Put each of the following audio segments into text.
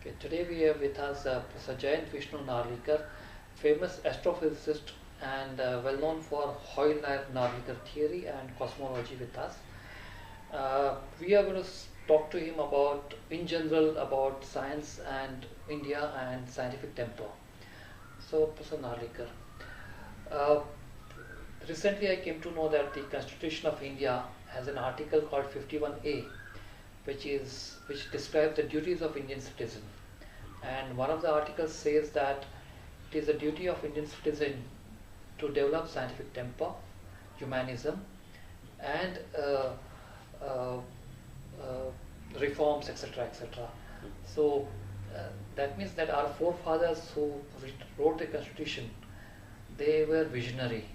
Okay, today we have with us Professor Jayant Vishnu Narlikar, famous astrophysicist and well known for Hoyle-Narlikar theory and cosmology with us. We are going to talk to him about, in general, about science and India and scientific temper. So, Professor Narlikar, uh, recently I came to know that the Constitution of India has an article called 51A, which describes the duties of Indian citizen. And one of the articles says that it is the duty of Indian citizen to develop scientific temper, humanism, and uh, reforms, etc., etc. So that means that our forefathers who wrote the constitution, they were visionary.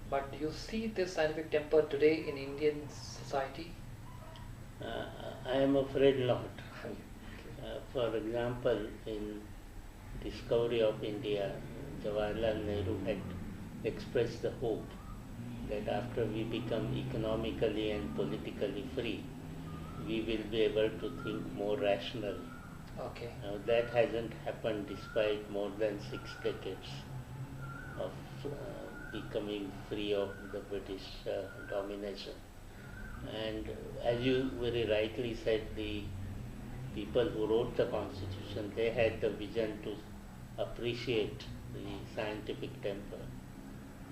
But do you see this scientific temper today in Indian society? Uh, I am afraid not. For example, in discovery of India, Jawaharlal Nehru had expressed the hope that after we become economically and politically free, we will be able to think more rationally. Okay. Now that hasn't happened despite more than 6 decades of becoming free of the British domination. And as you very rightly said, the people who wrote the constitution, they had the vision to appreciate the scientific temper.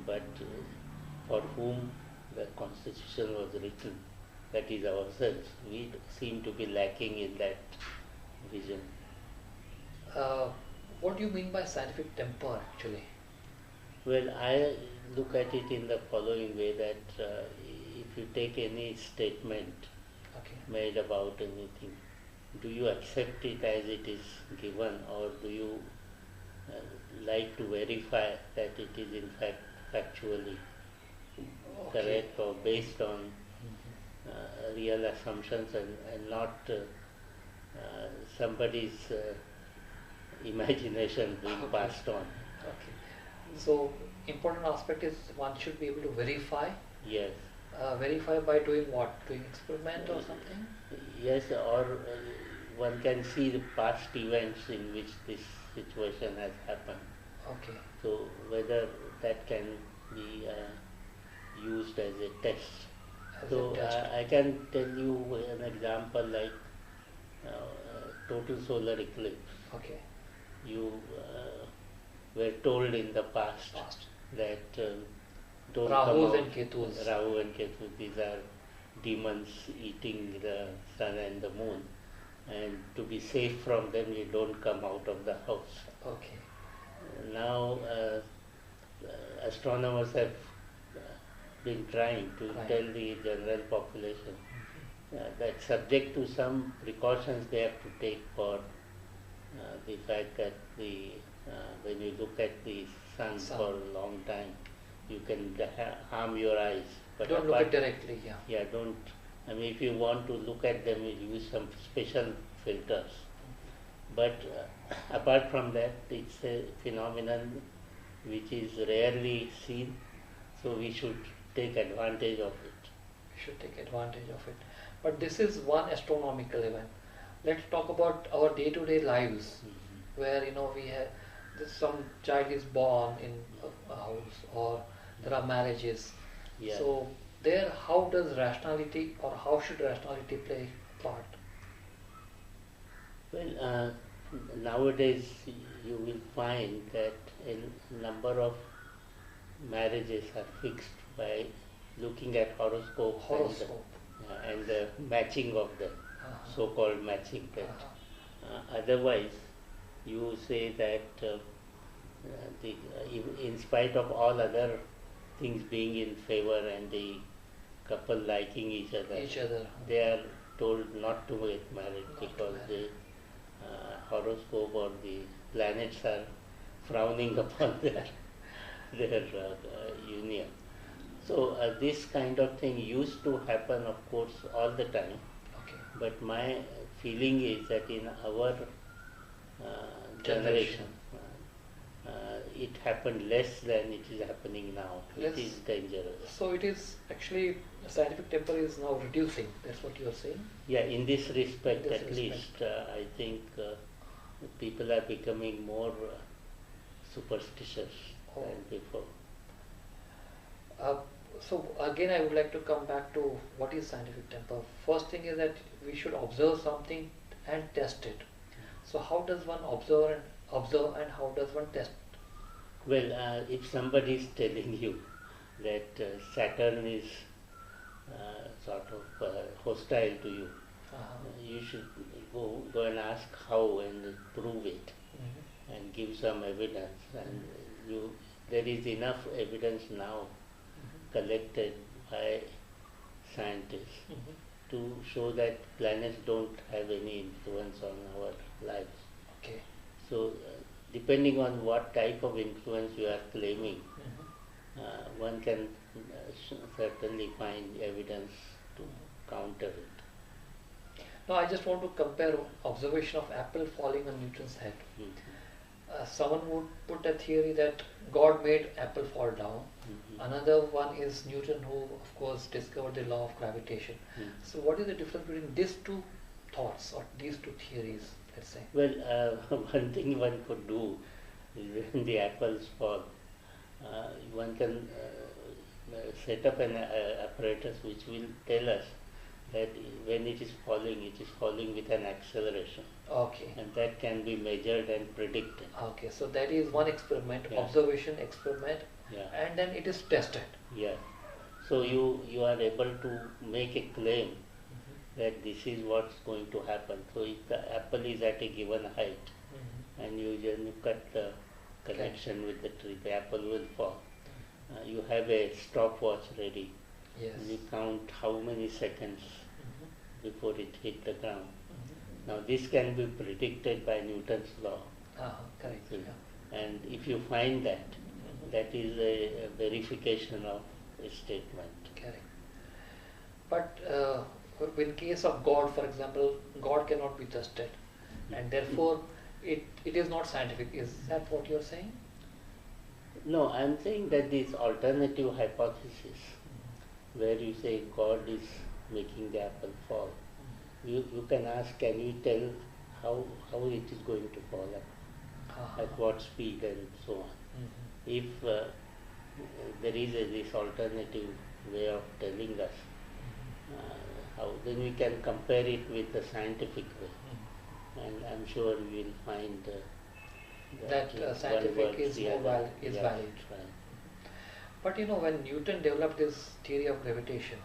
But for whom the constitution was written, that is ourselves, we seem to be lacking in that vision. What do you mean by scientific temper actually? Well, I look at it in the following way that if you take any statement made about anything, do you accept it as it is given, or do you like to verify that it is in fact factually correct or based on real assumptions and not somebody's imagination being passed on. Okay. So important aspect is one should be able to verify. Yes. Verify by doing what? Doing experiment or something? Yes, or one can see the past events in which this situation has happened. Okay. So whether that can be used as a test. I can tell you an example like total solar eclipse. Okay. You were told in the past. That don't Rahu come and Ketus. Rahu and Ketu, these are demons eating the sun and the moon, and to be safe from them you don't come out of the house. Okay. Now astronomers have been trying to tell the general population that subject to some precautions they have to take for the fact that when you look at the sun for a long time, you can harm your eyes. But don't look at directly, yeah. Yeah, don't. I mean, if you want to look at them, you use some special filters. But apart from that, it's a phenomenon which is rarely seen, so we should take advantage of it. We should take advantage of it. But this is one astronomical event. Let's talk about our day-to-day lives, where we have some child is born in a house, or there are marriages. Yeah. So there, how does rationality, or how should rationality play part? Well, nowadays you will find that a number of marriages are fixed by looking at horoscope. And the matching of them, so-called matching that. Otherwise, you say that in spite of all other things being in favor and the couple liking each other, they are told not to get married because the horoscope or the planets are frowning upon their union. So this kind of thing used to happen, of course, all the time. Okay. But my feeling is that in our generation, it happened less than it is happening now. It is dangerous. So it is actually, scientific temper is now reducing. That's what you are saying? Yeah, in this respect at least, I think people are becoming more superstitious Oh. than before. Uh, so again, I would like to come back to what is scientific temper. First thing is that we should observe something and test it. So how does one observe and how does one test? Well, if somebody is telling you that Saturn is sort of hostile to you, you should go and ask how and prove it Mhm. and give some evidence. And you, there is enough evidence now collected by scientists Mhm. to show that planets don't have any influence on our lives. Okay. So, depending on what type of influence you are claiming, Mhm. one can certainly find evidence to counter it. Now I just want to compare observation of apple falling on Newton's head. Someone would put a theory that God made apple fall down. Mhm. Another one is Newton, who of course discovered the law of gravitation. Mhm. So what is the difference between these two thoughts or these two theories, let's say? Well, one thing one could do is when the apples fall, one can set up an apparatus which will tell us that when it is falling with an acceleration, Okay. and that can be measured and predicted. Okay, so that is one experiment, Yeah. observation experiment, Yeah, and then it is tested. yeah. So you are able to make a claim that this is what's going to happen. So if the apple is at a given height, and you cut the connection with the tree, the apple will fall. You have a stopwatch ready, Yes. and you count how many seconds before it hit the ground. Now this can be predicted by Newton's law. Correct. See. Yeah. And if you find that, that is a verification of a statement. Correct. But in case of God, for example, God cannot be tested, and therefore it is not scientific. Is that what you're saying? No, I'm saying that this alternative hypothesis, where you say God is making the apple fall, you can ask, can you tell how it is going to fall, at what speed and so on. If there is this alternative way of telling us how, then we can compare it with the scientific way, and I'm sure we will find That scientific is more valid. Right. But when Newton developed this theory of gravitation,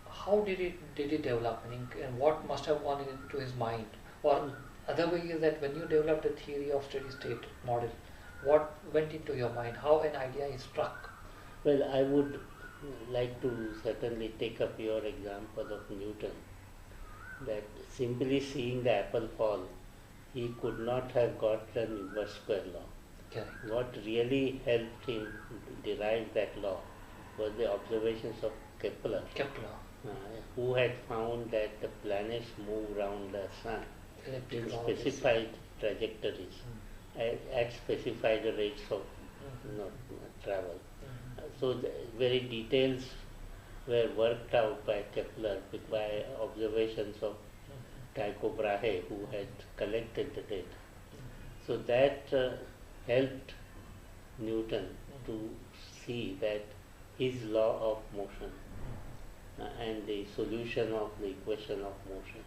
how did he develop? I mean, and what must have gone into his mind? Or other way is that when you developed a theory of steady state model, what went into your mind? How an idea is struck? Well, I would like to certainly take up your example of Newton, that simply seeing the apple fall, he could not have gotten inverse square law. Correct. What really helped him derive that law was the observations of Kepler, who had found that the planets move around the sun in specified trajectories at specified rates of travel. So the very details were worked out by Kepler by observations of Tycho Brahe, who had collected the data. So that helped Newton to see that his law of motion and the solution of the equation of motion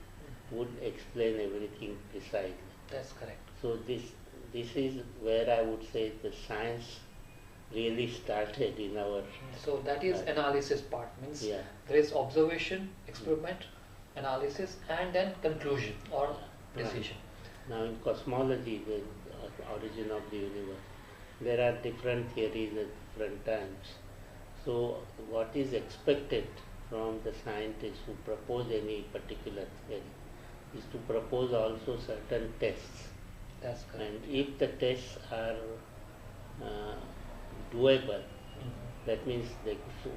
would explain everything precisely. That's correct. So this is where I would say the science really started in our. So that is analysis part, means Yeah. there is observation, experiment, analysis, and then conclusion or decision. Now in cosmology, the origin of the universe, there are different theories at different times. So what is expected from the scientists who propose any particular theory is to propose also certain tests. That's correct. And if the tests are doable, that means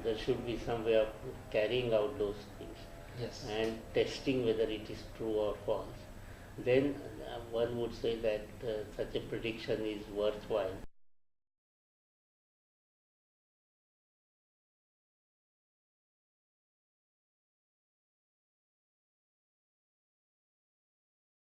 there should be some way of carrying out those things. Yes. And testing whether it is true or false. Then one would say that such a prediction is worthwhile.